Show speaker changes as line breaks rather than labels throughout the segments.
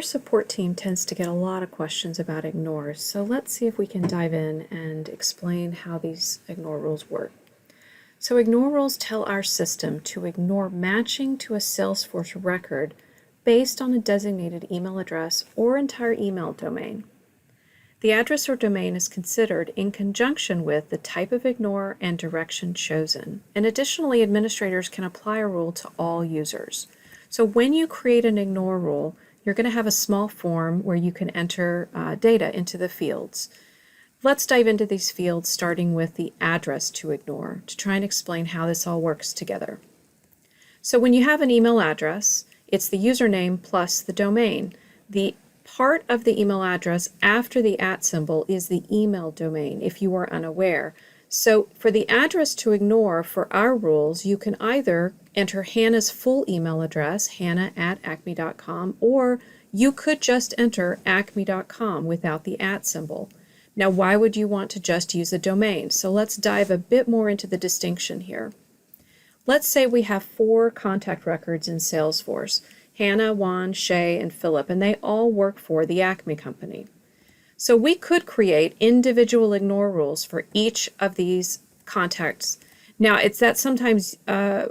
Our support team tends to get a lot of questions about ignores, so let's see if we can dive in and explain how these ignore rules work. So ignore rules tell our system to ignore matching to a Salesforce record based on a designated email address or entire email domain. The address or domain is considered in conjunction with the type of ignore and direction chosen, and additionally, administrators can apply a rule to all users. So when you create an ignore rule, you're going to have a small form where you can enter data into the fields. Let's dive into these fields, starting with the address to ignore, to try and explain how this all works together. So when you have an email address, it's the username plus the domain. The part of the email address after the @ symbol is the email domain, if you are unaware. So for the address to ignore for our rules, you can either enter Hannah's full email address, hannah@acme.com, or you could just enter acme.com without the @ symbol. Now, why would you want to just use a domain? So let's dive a bit more into the distinction here. Let's say we have 4 contact records in Salesforce, Hannah, Juan, Shay, and Philip, and they all work for the Acme company. So we could create individual ignore rules for each of these contacts. Now, it's that sometimes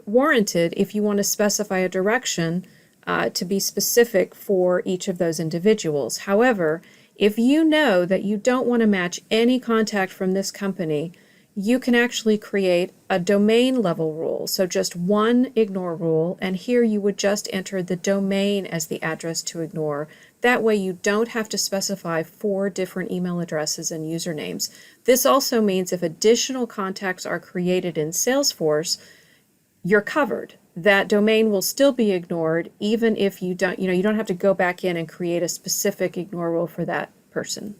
warranted if you want to specify a direction to be specific for each of those individuals. However, if you know that you don't want to match any contact from this company, you can actually create a domain level rule. So just one ignore rule, and here you would just enter the domain as the address to ignore. That way you don't have to specify 4 different email addresses and usernames. This also means if additional contacts are created in Salesforce, you're covered. That domain will still be ignored even if you don't have to go back in and create a specific ignore rule for that person.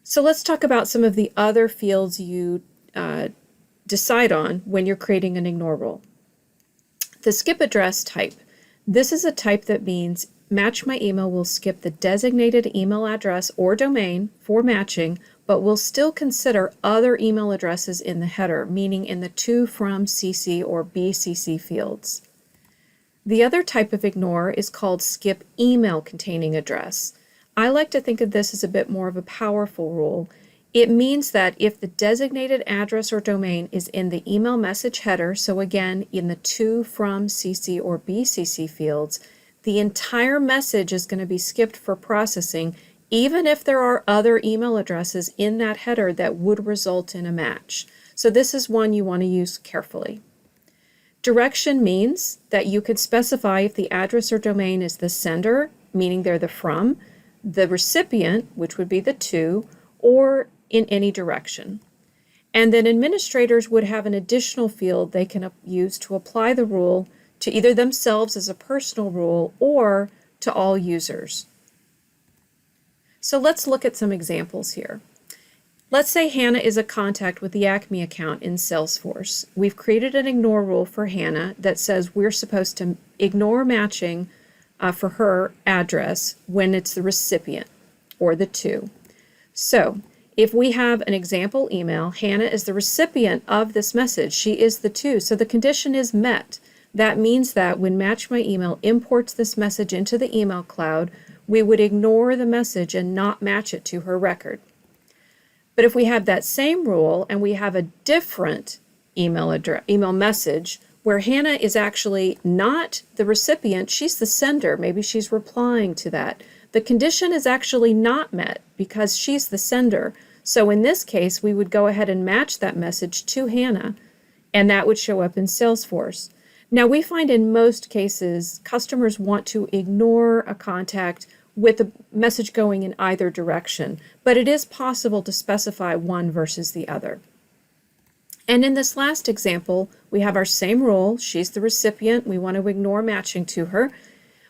So let's talk about some of the other fields you decide on when you're creating an ignore rule. The skip address type. This is a type that means match my email will skip the designated email address or domain for matching, but will still consider other email addresses in the header, meaning in the to, from, CC, or BCC fields. The other type of ignore is called skip email containing address. I like to think of this as a bit more of a powerful rule. It means that if the designated address or domain is in the email message header, so again, in the to, from, CC, or BCC fields, the entire message is going to be skipped for processing, even if there are other email addresses in that header that would result in a match. So this is one you want to use carefully. Direction means that you could specify if the address or domain is the sender, meaning they're the from, the recipient, which would be the to, or in any direction. And then administrators would have an additional field they can use to apply the rule to either themselves as a personal rule or to all users. So let's look at some examples here. Let's say Hannah is a contact with the Acme account in Salesforce. We've created an ignore rule for Hannah that says we're supposed to ignore matching for her address when it's the recipient or the to. So if we have an example email, Hannah is the recipient of this message. She is the to, so the condition is met. That means that when Match My Email imports this message into the email cloud, we would ignore the message and not match it to her record. But if we have that same rule and we have a different email message where Hannah is actually not the recipient, she's the sender, maybe she's replying to that, the condition is actually not met because she's the sender. So in this case, we would go ahead and match that message to Hannah, and that would show up in Salesforce. Now, we find in most cases, customers want to ignore a contact with a message going in either direction, but it is possible to specify one versus the other. And in this last example, we have our same rule. She's the recipient. We want to ignore matching to her.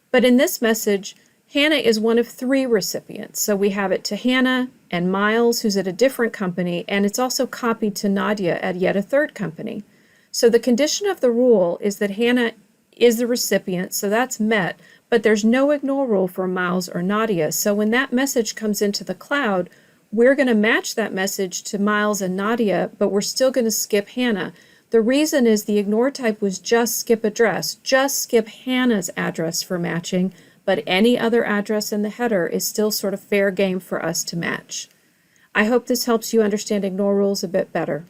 But in this message, Hannah is one of 3 recipients. So we have it to Hannah and Miles, who's at a different company, and it's also copied to Nadia at yet a 3rd company. So the condition of the rule is that Hannah is the recipient, so that's met, but there's no ignore rule for Miles or Nadia. So when that message comes into the cloud, we're going to match that message to Miles and Nadia, but we're still going to skip Hannah. The reason is the ignore type was just skip address, just skip Hannah's address for matching, but any other address in the header is still sort of fair game for us to match. I hope this helps you understand ignore rules a bit better.